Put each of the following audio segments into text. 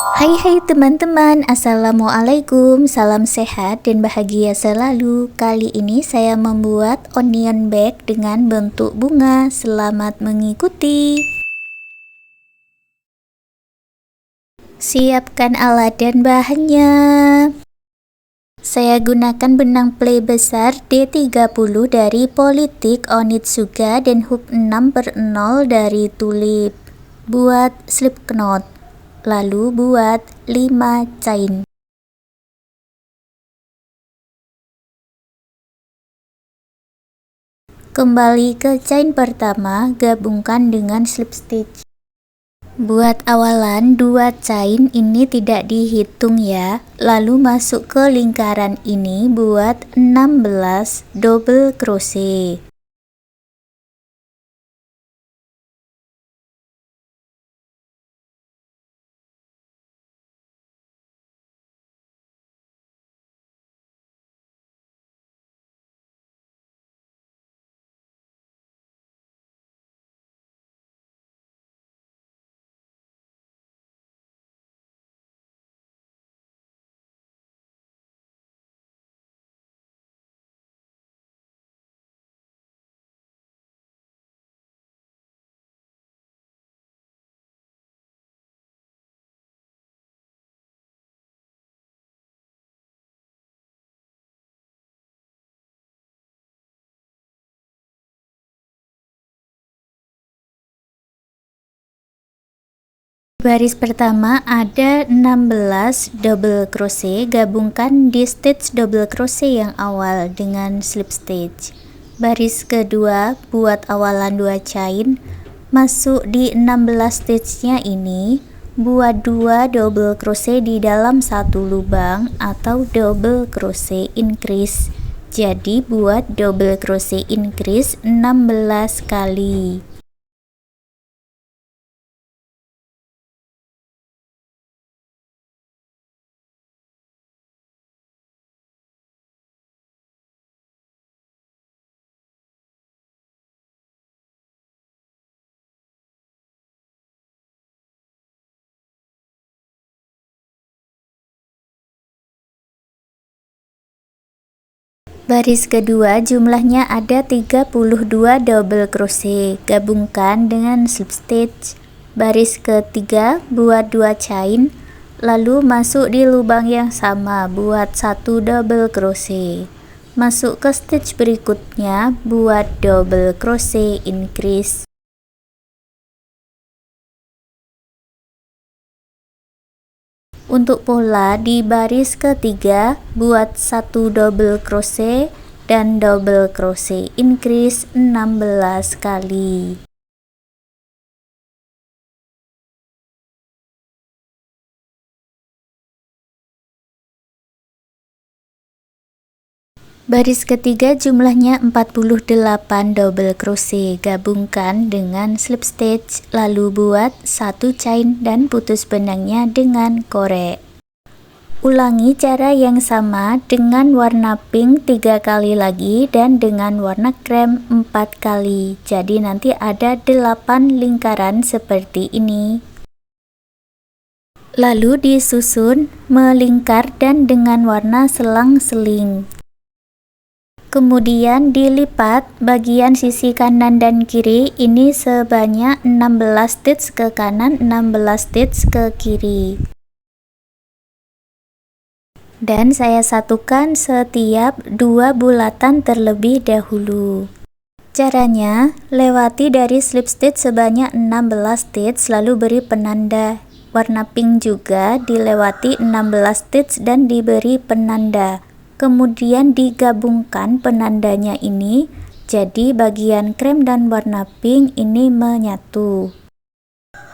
Hai teman-teman, Assalamualaikum, salam sehat dan bahagia selalu. Kali ini saya membuat onion bag dengan bentuk bunga. Selamat mengikuti. Siapkan alat dan bahannya. Saya gunakan benang play besar D30 dari Politik Onitsuga dan hook 6/0 dari Tulip. Buat slip knot. Lalu buat 5 chain. Kembali ke chain pertama, gabungkan dengan slip stitch. Buat awalan 2 chain ini tidak dihitung ya. Lalu masuk ke lingkaran ini buat 16 double crochet. Baris pertama ada 16 double crochet, gabungkan di stitch double crochet yang awal dengan slip stitch. Baris kedua buat awalan 2 chain, masuk di 16 stitchnya ini, buat 2 double crochet di dalam satu lubang atau double crochet increase. Jadi buat double crochet increase 16 kali. Baris kedua jumlahnya ada 32 double crochet, gabungkan dengan slip stitch. Baris ketiga buat 2 chain, lalu masuk di lubang yang sama buat 1 double crochet. Masuk ke stitch berikutnya buat double crochet increase. Untuk pola di baris ketiga buat 1 double crochet dan double crochet increase 16 kali. Baris ketiga jumlahnya 48 double crochet, gabungkan dengan slip stitch, lalu buat 1 chain dan putus benangnya dengan korek. Ulangi cara yang sama dengan warna pink 3 kali lagi dan dengan warna krem 4 kali. Jadi nanti ada 8 lingkaran seperti ini. Lalu disusun melingkar dan dengan warna selang-seling. Kemudian dilipat bagian sisi kanan dan kiri ini sebanyak 16 stitch ke kanan, 16 stitch ke kiri. Dan saya satukan setiap 2 bulatan terlebih dahulu. Caranya, lewati dari slip stitch sebanyak 16 stitch lalu beri penanda. Warna pink juga dilewati 16 stitch dan diberi penanda. Kemudian digabungkan penandanya ini, jadi bagian krem dan warna pink ini menyatu.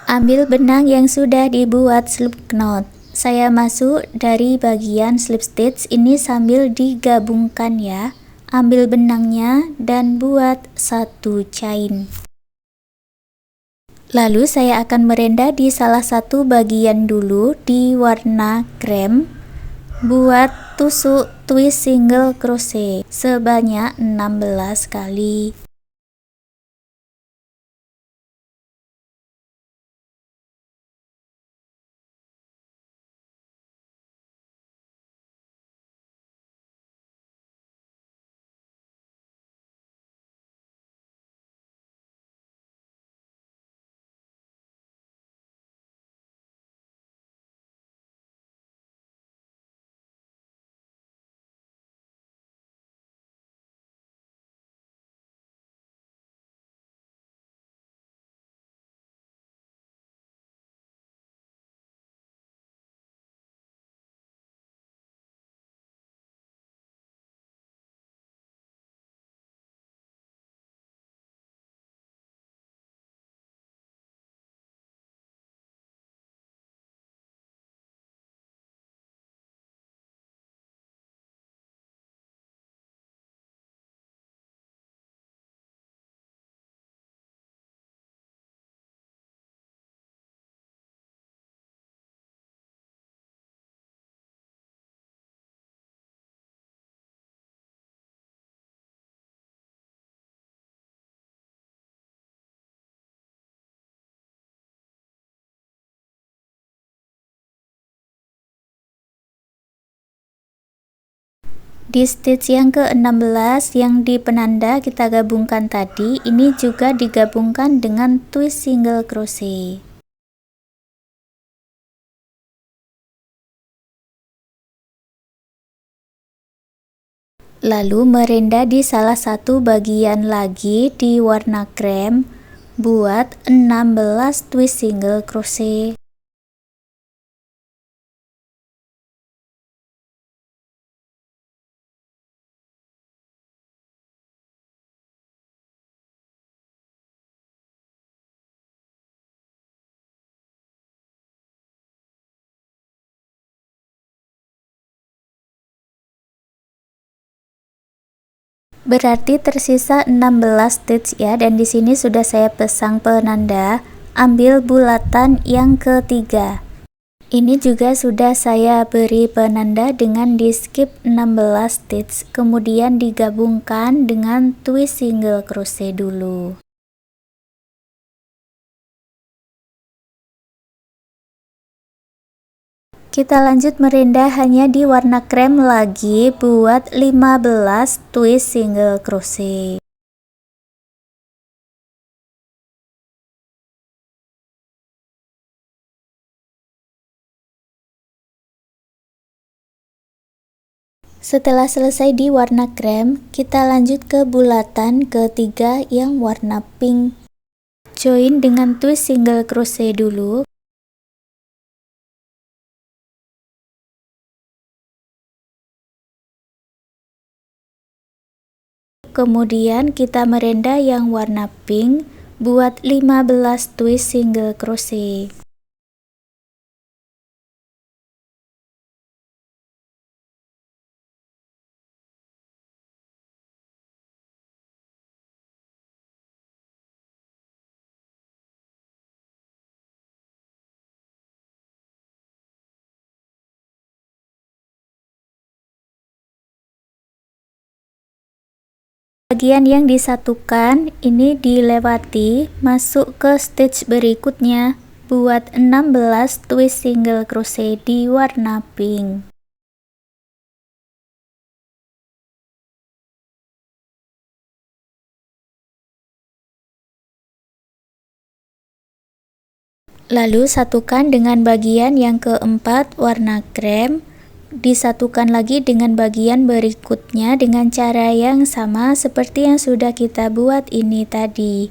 Ambil benang yang sudah dibuat slip knot. Saya masuk dari bagian slip stitch ini sambil digabungkan ya. Ambil benangnya dan buat 1 chain. Lalu saya akan merenda di salah satu bagian dulu di warna krem. Buat tusuk twist single crochet sebanyak 16 kali. Di stitch yang ke-16 yang di penanda kita gabungkan tadi, ini juga digabungkan dengan twist single crochet. Lalu merendah di salah satu bagian lagi di warna krem, buat 16 twist single crochet. Berarti tersisa 16 stitch ya, dan di sini sudah saya pasang penanda. Ambil bulatan yang ketiga. Ini juga sudah saya beri penanda dengan di skip 16 stitch, kemudian digabungkan dengan twist single crochet dulu. Kita lanjut merendah hanya di warna krem lagi buat 15 twist single crochet. Setelah selesai di warna krem, kita lanjut ke bulatan ketiga yang warna pink. Join dengan twist single crochet dulu. Kemudian kita merendah yang warna pink buat 15 twist single crochet. Bagian yang disatukan ini dilewati, masuk ke stitch berikutnya buat 16 twist single crochet di warna pink. Lalu satukan dengan bagian yang keempat warna krem, disatukan lagi dengan bagian berikutnya dengan cara yang sama seperti yang sudah kita buat ini tadi.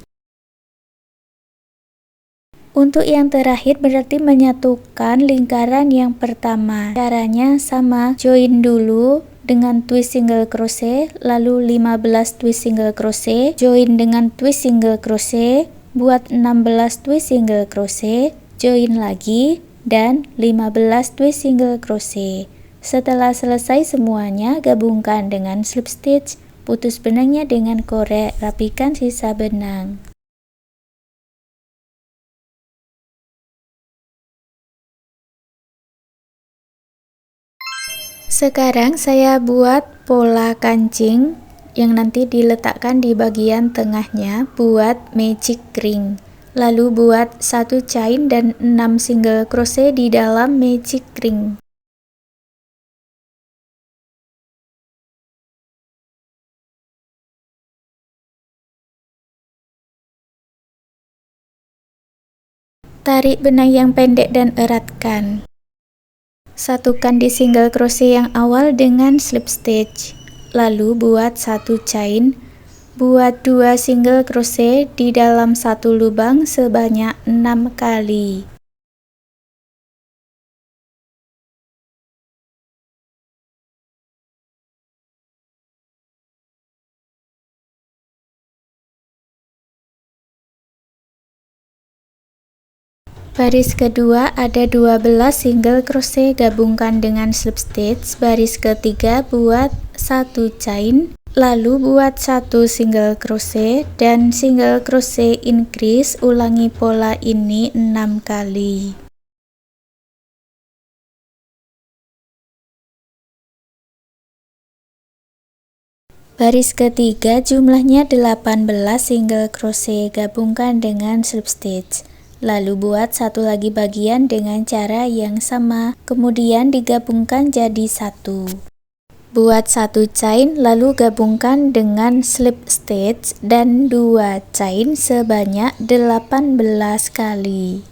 Untuk yang terakhir berarti menyatukan lingkaran yang pertama. Caranya sama, join dulu dengan twist single crochet, lalu 15 twist single crochet, join dengan twist single crochet, buat 16 twist single crochet, join lagi, dan 15 twist single crochet. Setelah selesai semuanya, gabungkan dengan slip stitch, putus benangnya dengan korek, rapikan sisa benang. Sekarang saya buat pola kancing yang nanti diletakkan di bagian tengahnya buat magic ring. Lalu buat 1 chain dan 6 single crochet di dalam magic ring. Tarik benang yang pendek dan eratkan. Satukan di single crochet yang awal dengan slip stitch. Lalu buat 1 chain, buat 2 single crochet di dalam satu lubang sebanyak 6 kali. Baris kedua ada 12 single crochet, gabungkan dengan slip stitch. Baris ketiga buat 1 chain, lalu buat 1 single crochet dan single crochet increase. Ulangi pola ini 6 kali. Baris ketiga jumlahnya 18 single crochet, gabungkan dengan slip stitch. Lalu buat satu lagi bagian dengan cara yang sama, kemudian digabungkan jadi satu. Buat satu chain lalu gabungkan dengan slip stitch dan 2 chain sebanyak 18 kali.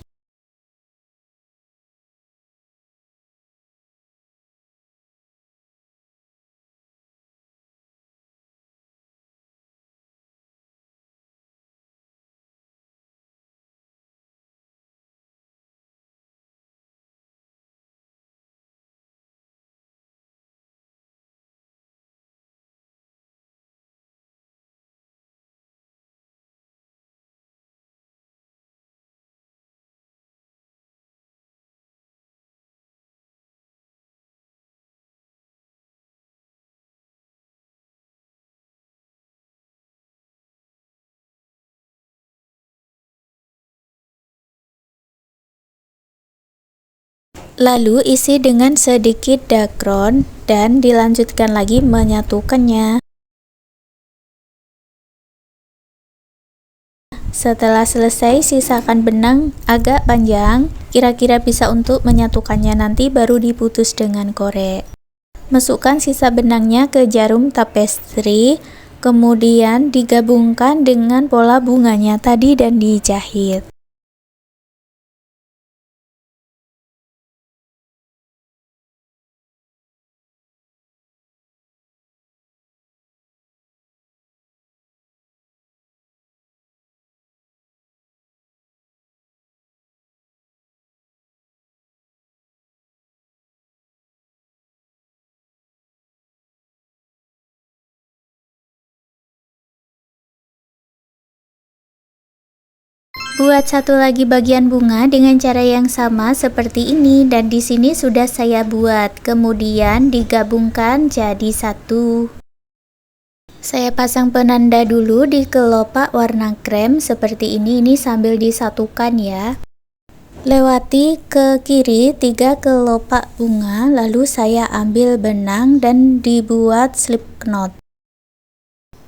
Lalu isi dengan sedikit dakron dan dilanjutkan lagi menyatukannya. Setelah selesai, sisakan benang agak panjang, kira-kira bisa untuk menyatukannya, nanti baru diputus dengan korek. Masukkan sisa benangnya ke jarum tapestri, kemudian digabungkan dengan pola bunganya tadi dan dijahit. Buat satu lagi bagian bunga dengan cara yang sama seperti ini, dan di sini sudah saya buat, kemudian digabungkan jadi satu. Saya pasang penanda dulu di kelopak warna krem seperti ini sambil disatukan ya. Lewati ke kiri 3 kelopak bunga, lalu saya ambil benang dan dibuat slip knot.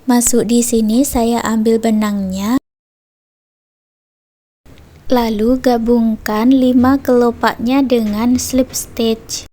Masuk di sini, saya ambil benangnya. Lalu gabungkan 5 kelopaknya dengan slip stitch.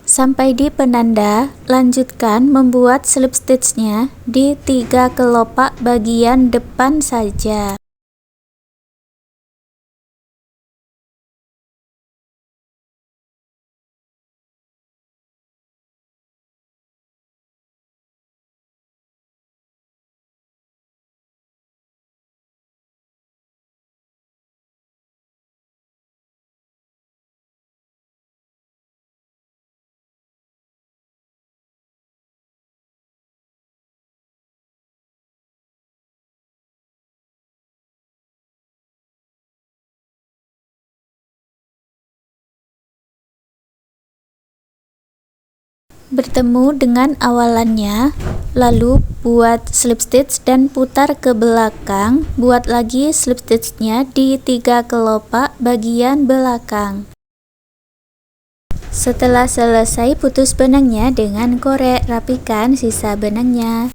Sampai di penanda, lanjutkan membuat slip stitchnya di 3 kelopak bagian depan saja. Bertemu dengan awalannya, lalu buat slip stitch dan putar ke belakang. Buat lagi slip stitchnya di 3 kelopak bagian belakang. Setelah selesai, putus benangnya dengan korek, rapikan sisa benangnya.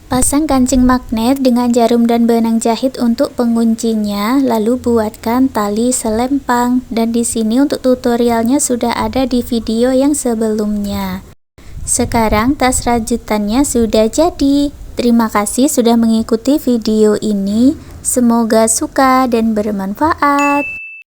Pasang kancing magnet dengan jarum dan benang jahit untuk penguncinya, lalu buatkan tali selempang. Dan di sini untuk tutorialnya sudah ada di video yang sebelumnya. Sekarang tas rajutannya sudah jadi. Terima kasih sudah mengikuti video ini. Semoga suka dan bermanfaat.